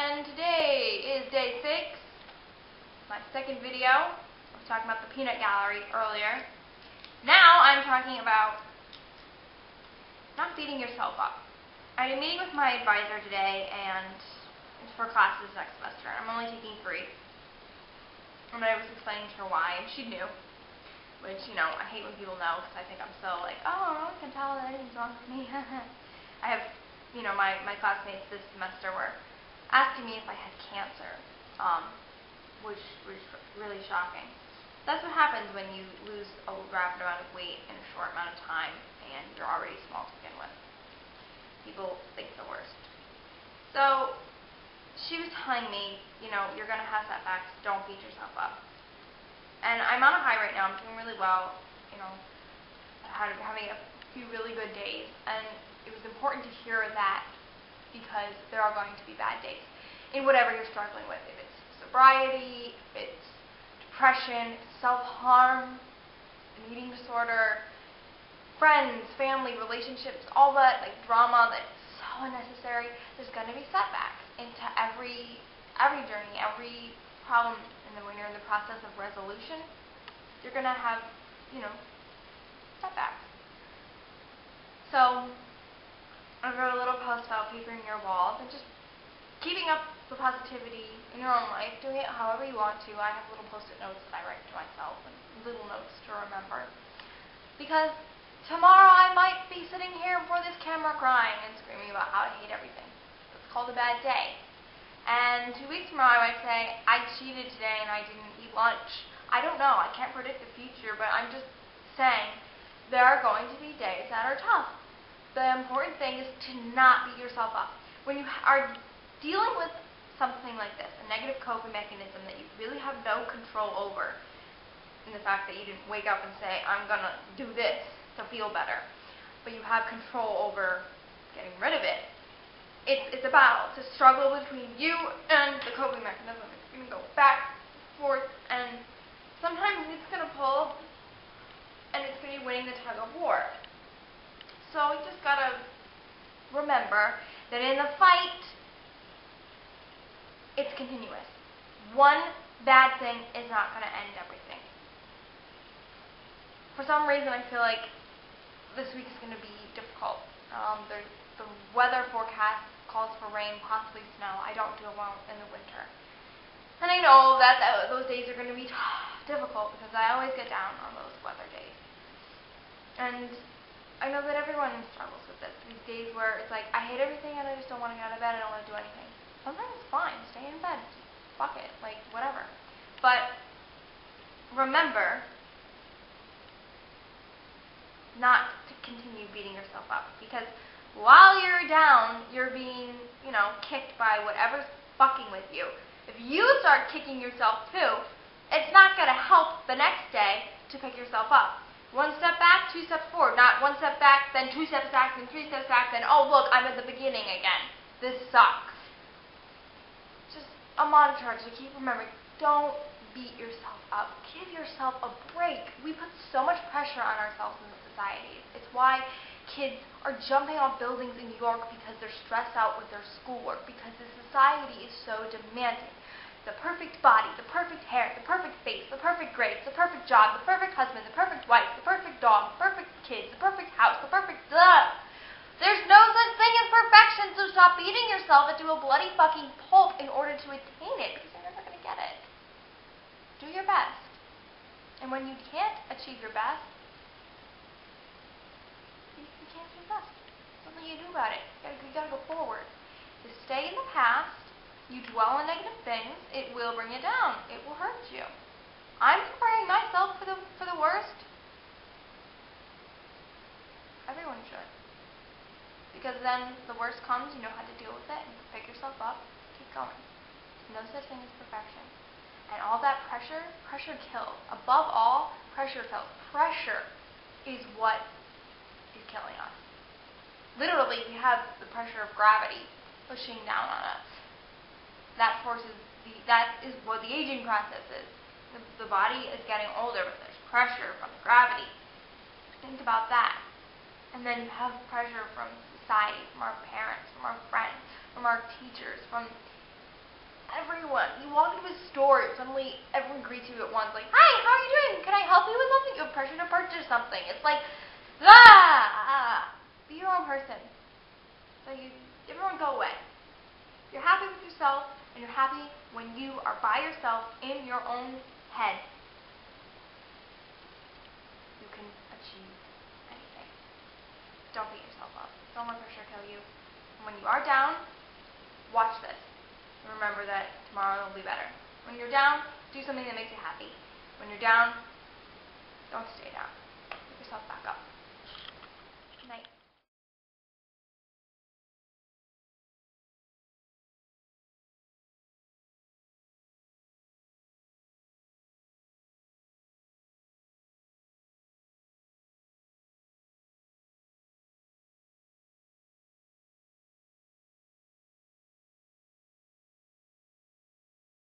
And today is day 6, my second video. I was talking about the peanut gallery earlier. Now I'm talking about not beating yourself up. I had a meeting with my advisor today, and it's for classes next semester. I'm only taking 3. And I was explaining to her why, and she knew. Which, you know, I hate when people know, because I think I'm so like, oh, no one can tell that anything's wrong with me. I have, you know, my classmates this semester were asking me if I had cancer, which was really shocking. That's what happens when you lose a rapid amount of weight in a short amount of time, and you're already small to begin with. People think the worst. So, she was telling me, you know, you're going to have setbacks, don't beat yourself up. And I'm on a high right now, I'm doing really well, you know, having a few really good days, and it was important to hear that because there are going to be bad days in whatever you're struggling with, if it's sobriety, if it's depression, self-harm, an eating disorder, friends, family, relationships, all that like drama that's so unnecessary. There's going to be setbacks into every journey, every problem, and then when you're in the process of resolution, you're going to have, you know, setbacks. So I wrote a little post about papering your walls and just keeping up the positivity in your own life, doing it however you want to. I have little post-it notes that I write to myself and little notes to remember. Because tomorrow I might be sitting here before this camera crying and screaming about how I hate everything. It's called a bad day. And 2 weeks from now I might say, I cheated today and I didn't eat lunch. I don't know. I can't predict the future, but I'm just saying there are going to be days that are tough. The important thing is to not beat yourself up. When you are dealing with something like this, a negative coping mechanism that you really have no control over, in the fact that you didn't wake up and say, I'm going to do this to feel better, but you have control over getting rid of it, it's a battle. It's a struggle between you and the coping mechanism. It's going to go back, forth, and sometimes it's going to pull, and it's going to be winning the tug of war. So you just got to remember that in the fight, it's continuous. One bad thing is not going to end everything. For some reason, I feel like this week is going to be difficult. The weather forecast calls for rain, possibly snow. I don't do well in the winter. And I know that those days are going to be difficult because I always get down on those weather days. And I know that everyone struggles with this. These days where it's like, I hate everything and I just don't want to get out of bed, I don't want to do anything. Sometimes it's fine, stay in bed, fuck it, like whatever. But remember not to continue beating yourself up, because while you're down, you're being, you know, kicked by whatever's fucking with you. If you start kicking yourself too, it's not going to help the next day to pick yourself up. 1 step back, 2 steps forward. Not 1 step back, then 2 steps back, then 3 steps back, then, oh look, I'm at the beginning again. This sucks. Just a monitor to keep remembering, don't beat yourself up. Give yourself a break. We put so much pressure on ourselves in the society. It's why kids are jumping off buildings in New York because they're stressed out with their schoolwork, because the society is so demanding. The perfect body, the perfect hair, the perfect face, the perfect grades, the perfect job, the perfect husband, the perfect wife, the perfect dog, the perfect kids, the perfect house, the perfect There's no such thing as perfection, so stop beating yourself into a bloody fucking pulp in order to attain it, because you're never going to get it. Do your best. And when you can't achieve your best, you can't achieve your best. There's nothing you do about it. You gotta go forward. To stay in the past, you dwell on negative things, it will bring you down. It will hurt you. I'm preparing myself for the worst. Everyone should. Because then the worst comes, you know how to deal with it, and pick yourself up, keep going. No such thing as perfection. And all that pressure kills. Above all, pressure kills. Pressure is what is killing us. Literally, we have the pressure of gravity pushing down on us. That is what the aging process is. The body is getting older, but there's pressure from the gravity. Think about that. And then you have pressure from society, from our parents, from our friends, from our teachers, from everyone. You walk into a store, suddenly everyone greets you at once, like, hi, how are you doing? Can I help you with something? You have pressure to purchase something. It's like, be your own person. So everyone go away. You're happy with yourself, and you're happy when you are by yourself in your own head. You can achieve anything. Don't beat yourself up. Don't let pressure kill you. And when you are down, watch this. And remember that tomorrow will be better. When you're down, do something that makes you happy. When you're down, don't stay down. Pick yourself back up. Good night.